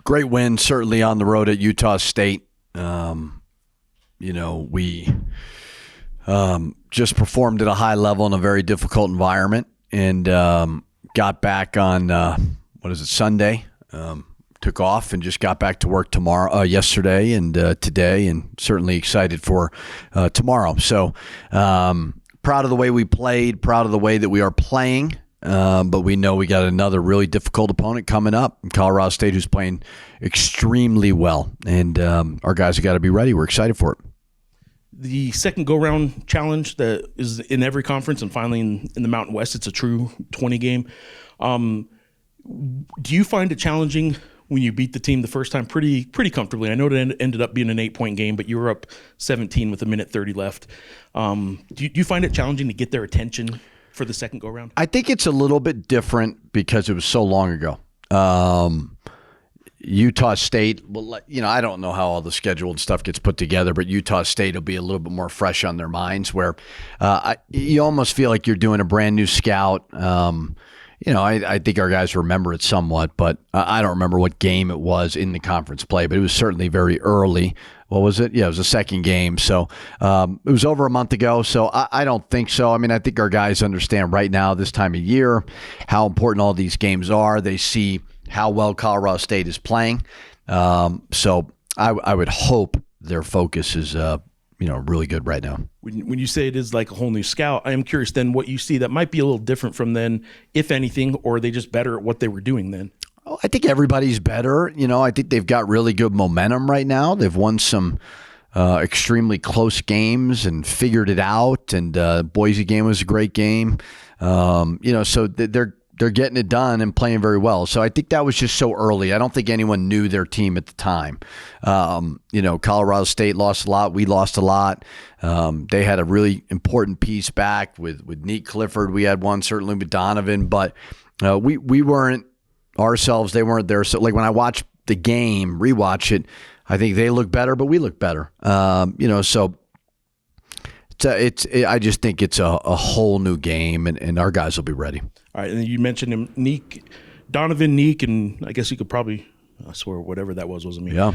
Great win, certainly on the road at Utah State. We just performed at a high level in a very difficult environment, and got back on Sunday. Took off and just got back to work yesterday and today, and certainly excited for tomorrow. So proud of the way we played, proud of the way that we are playing. But we know we got another really difficult opponent coming up, Colorado State, who's playing extremely well. And our guys have got to be ready. We're excited for it. The second go-round challenge that is in every conference, and finally in the Mountain West, it's a true 20 game. Do you find it challenging when you beat the team the first time pretty comfortably? I know it ended up being an 8-point game, but you were up 17 with 1:30 left. Do you find it challenging to get their attention for the second go-round? I think it's a little bit different because it was so long ago. Utah State, I don't know how all the scheduled stuff gets put together, but Utah State will be a little bit more fresh on their minds, where you almost feel like you're doing a brand new scout. I think our guys remember it somewhat, but I don't remember what game it was in the conference play, but it was certainly very early. What was it? Yeah, it was the second game. So it was over a month ago, so I don't think so. I mean, I think our guys understand right now, this time of year, how important all these games are. They see how well Colorado State is playing. So I would hope their focus is really good right now. When you say it is like a whole new scout, I am curious then what you see that might be a little different from then, if anything, or are they just better at what they were doing then? I think everybody's better. I think they've got really good momentum right now. They've won some extremely close games and figured it out. And Boise game was a great game. So they're getting it done and playing very well. So I think that was just so early. I don't think anyone knew their team at the time. Colorado State lost a lot. We lost a lot. They had a really important piece back with Nick Clifford. We had one certainly with Donovan, but we weren't ourselves. They weren't there. So like when I watch the game, rewatch it, I think they look better, but we look better. So I just think it's a whole new game, and our guys will be ready. All right, and you mentioned him, Donovan, Neek, and I guess you could probably, I swear, whatever that wasn't me. Yeah.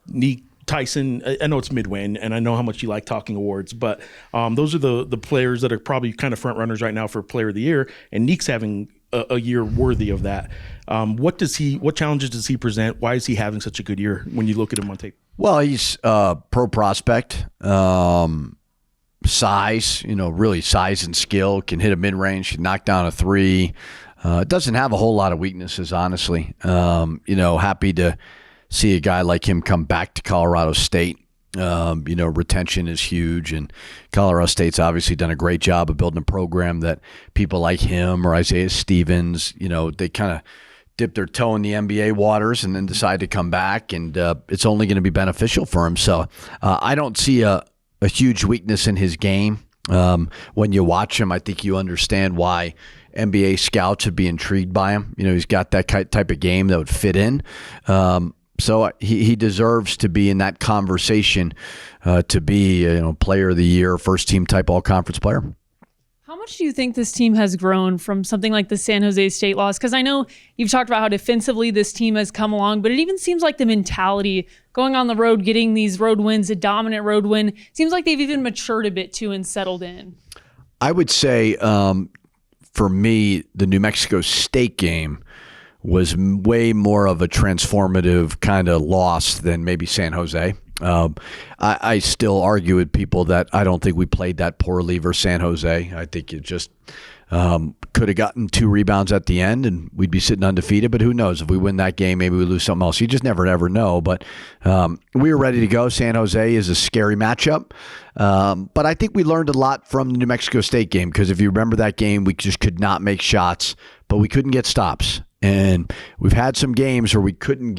Neek, Tyson, I know it's midway, and I know how much you like talking awards, but those are the players that are probably kind of front runners right now for Player of the Year, and Neek's having a year worthy of that. What challenges does he present? Why is he having such a good year when you look at him on tape? Well, he's a pro prospect. Size, really size and skill, can hit a mid-range, can knock down a three. Doesn't have a whole lot of weaknesses, honestly. Happy to see a guy like him come back to Colorado State. Retention is huge, and Colorado State's obviously done a great job of building a program that people like him or Isaiah Stevens, they kind of dip their toe in the NBA waters and then decide to come back, and it's only going to be beneficial for him. So I don't see a huge weakness in his game. When you watch him, I think you understand why NBA scouts would be intrigued by him. He's got that type of game that would fit in. So he deserves to be in that conversation to be Player of the Year, first team type all-conference player. How much do you think this team has grown from something like the San Jose State loss? Because I know you've talked about how defensively this team has come along, but it even seems like the mentality going on the road, getting these road wins, a dominant road win, seems like they've even matured a bit too and settled in. I would say for me, the New Mexico State game was way more of a transformative kind of loss than maybe San Jose. I still argue with people that I don't think we played that poorly versus San Jose. I think it just could have gotten 2 rebounds at the end and we'd be sitting undefeated, but who knows? If we win that game, maybe we lose something else. You just never ever know, but we were ready to go. San Jose is a scary matchup, but I think we learned a lot from the New Mexico State game, because if you remember that game, we just could not make shots, but we couldn't get stops. And we've had some games where we couldn't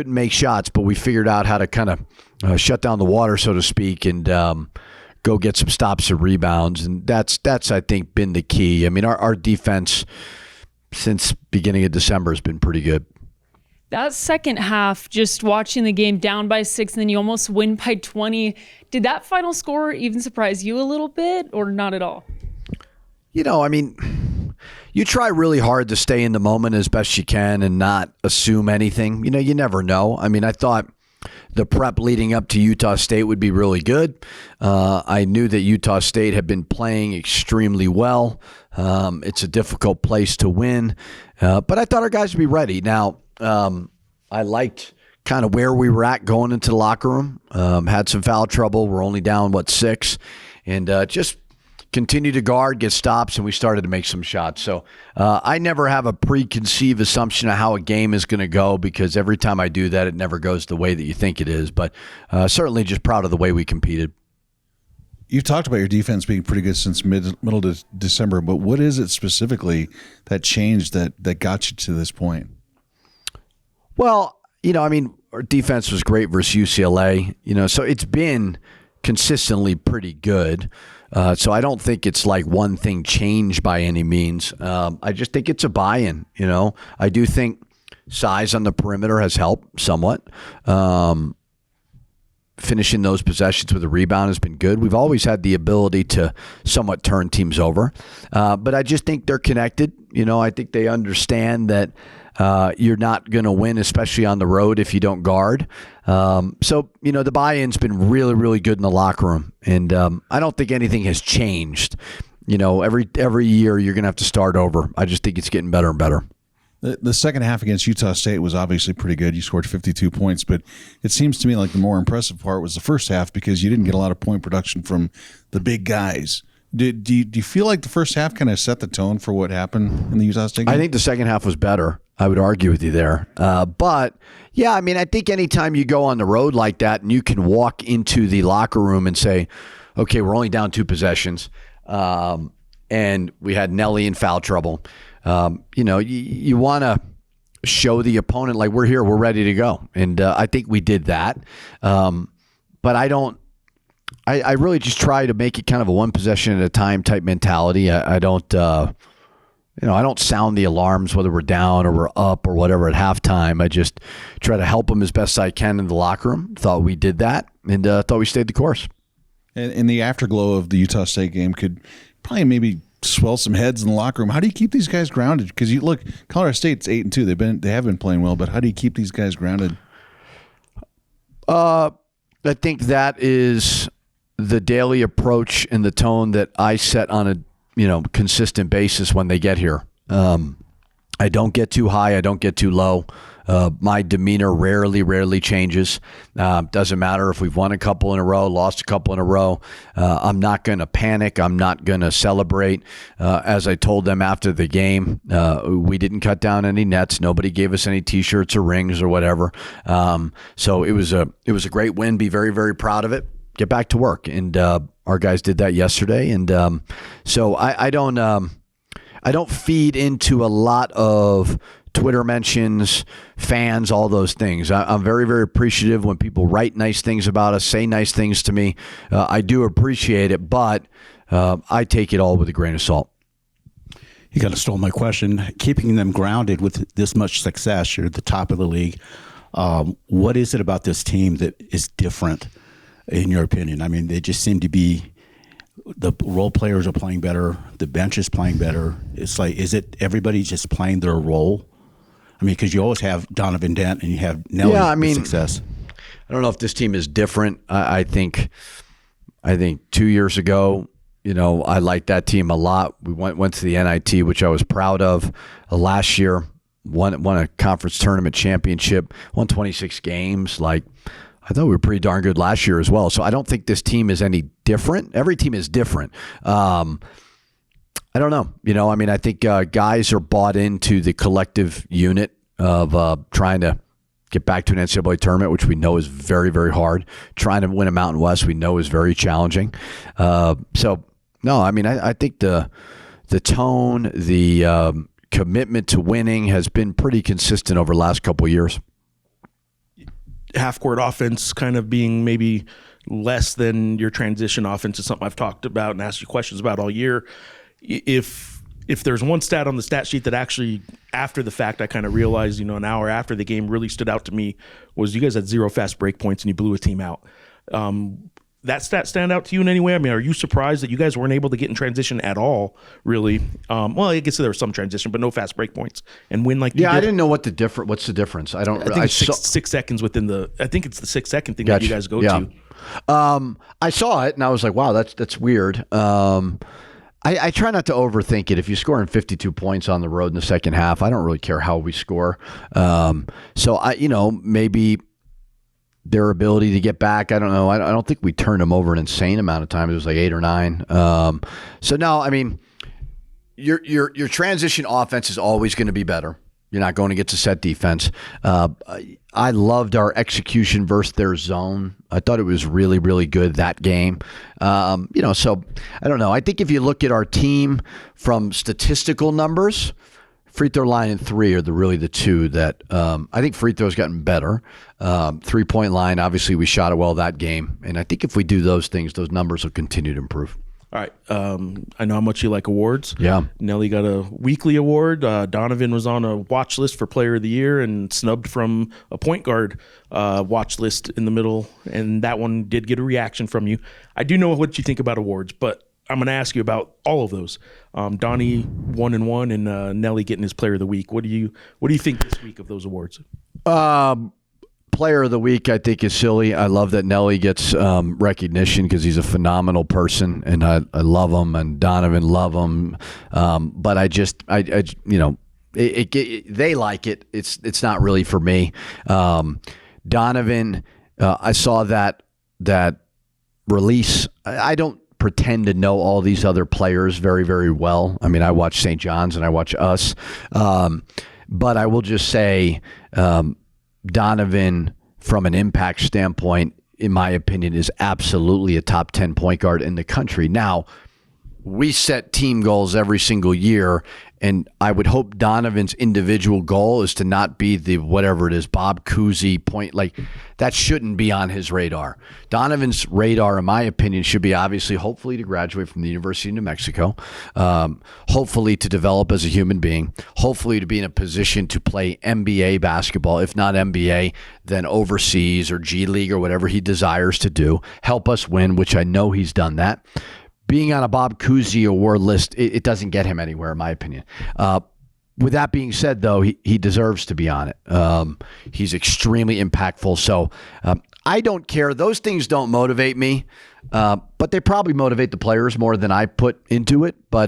make shots, but we figured out how to kind of shut down the water, so to speak, and go get some stops and rebounds. And that's I think, been the key. I mean, our defense since beginning of December has been pretty good. That second half, just watching the game down by 6 and then you almost win by 20, did that final score even surprise you a little bit or not at all? you try really hard to stay in the moment as best you can and not assume anything. You never know. I mean, I thought the prep leading up to Utah State would be really good. I knew that Utah State had been playing extremely well. It's a difficult place to win, but I thought our guys would be ready. Now, I liked kind of where we were at going into the locker room. Had some foul trouble. We're only down, 6? And just continue to guard, get stops, and we started to make some shots. So I never have a preconceived assumption of how a game is going to go, because every time I do that, it never goes the way that you think it is. But certainly just proud of the way we competed. You've talked about your defense being pretty good since middle of December, but what is it specifically that changed that got you to this point? Well, our defense was great versus UCLA, so it's been consistently pretty good. So I don't think it's like one thing changed by any means. I just think it's a buy-in. I do think size on the perimeter has helped somewhat. Finishing those possessions with a rebound has been good. We've always had the ability to somewhat turn teams over. But I just think they're connected. I think they understand that you're not going to win, especially on the road, if you don't guard. So the buy-in's been really, really good in the locker room. And I don't think anything has changed. Every year you're going to have to start over. I just think it's getting better and better. The second half against Utah State was obviously pretty good. You scored 52 points, but it seems to me like the more impressive part was the first half, because you didn't get a lot of point production from the big guys. Do you feel like the first half kind of set the tone for what happened in the Utah State game? I think the second half was better. I would argue with you there. But, yeah, I think anytime you go on the road like that and you can walk into the locker room and say, okay, we're only down 2 possessions, and we had Nelly in foul trouble, you want to show the opponent, like, we're here, we're ready to go. And I think we did that. But I really just try to make it kind of a one possession at a time type mentality. I don't sound the alarms whether we're down or we're up or whatever at halftime. I just try to help them as best I can in the locker room. Thought we did that, and thought we stayed the course. And in the afterglow of the Utah State game, could probably maybe swell some heads in the locker room. How do you keep these guys grounded? Because you look, Colorado State's 8-2. They have been playing well, but how do you keep these guys grounded? I think that is the daily approach and the tone that I set on a consistent basis when they get here. I don't get too high. I don't get too low. My demeanor rarely changes. Doesn't matter if we've won a couple in a row, lost a couple in a row. I'm not going to panic. I'm not going to celebrate. As I told them after the game, we didn't cut down any nets. Nobody gave us any T-shirts or rings or whatever. So it was a great win. Be very, very proud of it. Get back to work. And our guys did that yesterday. And so I don't feed into a lot of Twitter mentions, fans, all those things. I'm very, very appreciative when people write nice things about us, say nice things to me. I do appreciate it, but I take it all with a grain of salt. You kind of stole my question. Keeping them grounded with this much success, you're at the top of the league. What is it about this team that is different, in your opinion? I mean, they just seem to be, the role players are playing better. The bench is playing better. It's like, is it everybody just playing their role? I mean, because you always have Donovan Dent and you have Nelly success. I don't know if this team is different. I think 2 years ago, I liked that team a lot. We went to the NIT, which I was proud of. Last year, won a conference tournament championship, won 26 games. I thought we were pretty darn good last year as well. So I don't think this team is any different. Every team is different. I don't know. I think guys are bought into the collective unit of trying to get back to an NCAA tournament, which we know is very, very hard. Trying to win a Mountain West, we know is very challenging. So, no, I think the tone, the commitment to winning has been pretty consistent over the last couple of years. Half-court offense kind of being maybe less than your transition offense is something I've talked about and asked you questions about all year. If there's one stat on the stat sheet that actually, after the fact, I kind of realized, an hour after the game really stood out to me, was you guys had 0 fast break points and you blew a team out. that stat stand out to you in any way? I mean, are you surprised that you guys weren't able to get in transition at all, really? Well, I guess there was some transition, but no fast break points and win like you Yeah, did? I didn't know what's the difference. I don't. I think it's 6 seconds within the. I think it's the 6 second thing that you guys go yeah. to. I saw it and I was like, wow, that's weird. I try not to overthink it. If you're scoring 52 points on the road in the second half, I don't really care how we score. So maybe their ability to get back, I don't know. I don't think we turned them over an insane amount of times. It was like 8 or 9. So no, I mean, your transition offense is always going to be better. You're not going against a set defense. I loved our execution versus their zone. I thought it was really, really good that game. So I don't know. I think if you look at our team from statistical numbers, free throw line and 3 are really the two that I think free throws gotten better. 3-point line, obviously we shot it well that game. And I think if we do those things, those numbers will continue to improve. All right. I know how much you like awards. Yeah. Nelly got a weekly award. Donovan was on a watch list for Player of the Year and snubbed from a point guard watch list in the middle. And that one did get a reaction from you. I do know what you think about awards, but I'm going to ask you about all of those. Donnie 1-1 and Nelly getting his Player of the Week. What do you think this week of those awards? Player of the Week, I think, is silly. I love that Nelly gets recognition because he's a phenomenal person, and I love him, and Donovan love him. But they like it. It's not really for me. Donovan, I saw that release. I don't pretend to know all these other players very, very well. I mean, I watch St. John's and I watch us. But I will just say Donovan, from an impact standpoint, in my opinion, is absolutely a top 10 point guard in the country. Now, we set team goals every single year, and I would hope Donovan's individual goal is to not be the whatever it is, Bob Cousy point. Like, that shouldn't be on his radar. Donovan's radar, in my opinion, should be obviously, hopefully, to graduate from the University of New Mexico, hopefully to develop as a human being, hopefully to be in a position to play NBA basketball, if not NBA, then overseas or G League or whatever he desires to do, help us win, which I know he's done that. Being on a Bob Cousy award list, it doesn't get him anywhere, in my opinion. With that being said, though, he deserves to be on it. He's extremely impactful. So I don't care. Those things don't motivate me, but they probably motivate the players more than I put into it. But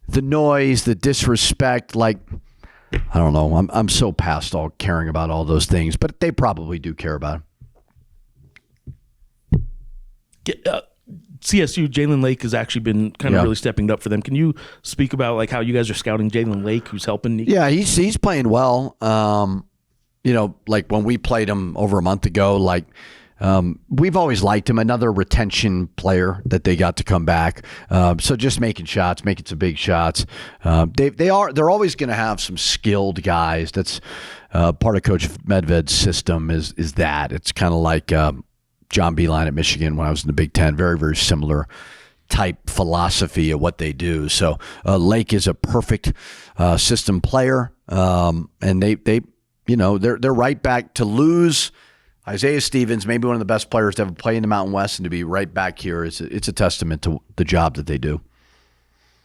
the noise, the disrespect, like, I don't know. I'm so past all caring about all those things, but they probably do care about it. CSU, Jalen Lake has actually been kind of really stepping up for them. Can you speak about like how you guys are scouting Jalen Lake, who's helping Nick? Yeah, he's playing well. Like when we played him over a month ago, like we've always liked him. Another retention player that they got to come back. So just making shots, making some big shots. They're always going to have some skilled guys. That's part of Coach Medved's system is that. It's kind of like John Beilein at Michigan when I was in the Big Ten. Very, very similar type philosophy of what they do. So Lake is a perfect system player, and they're right back to lose Isaiah Stevens, maybe one of the best players to ever play in the Mountain West, and to be right back here. It's a testament to the job that they do.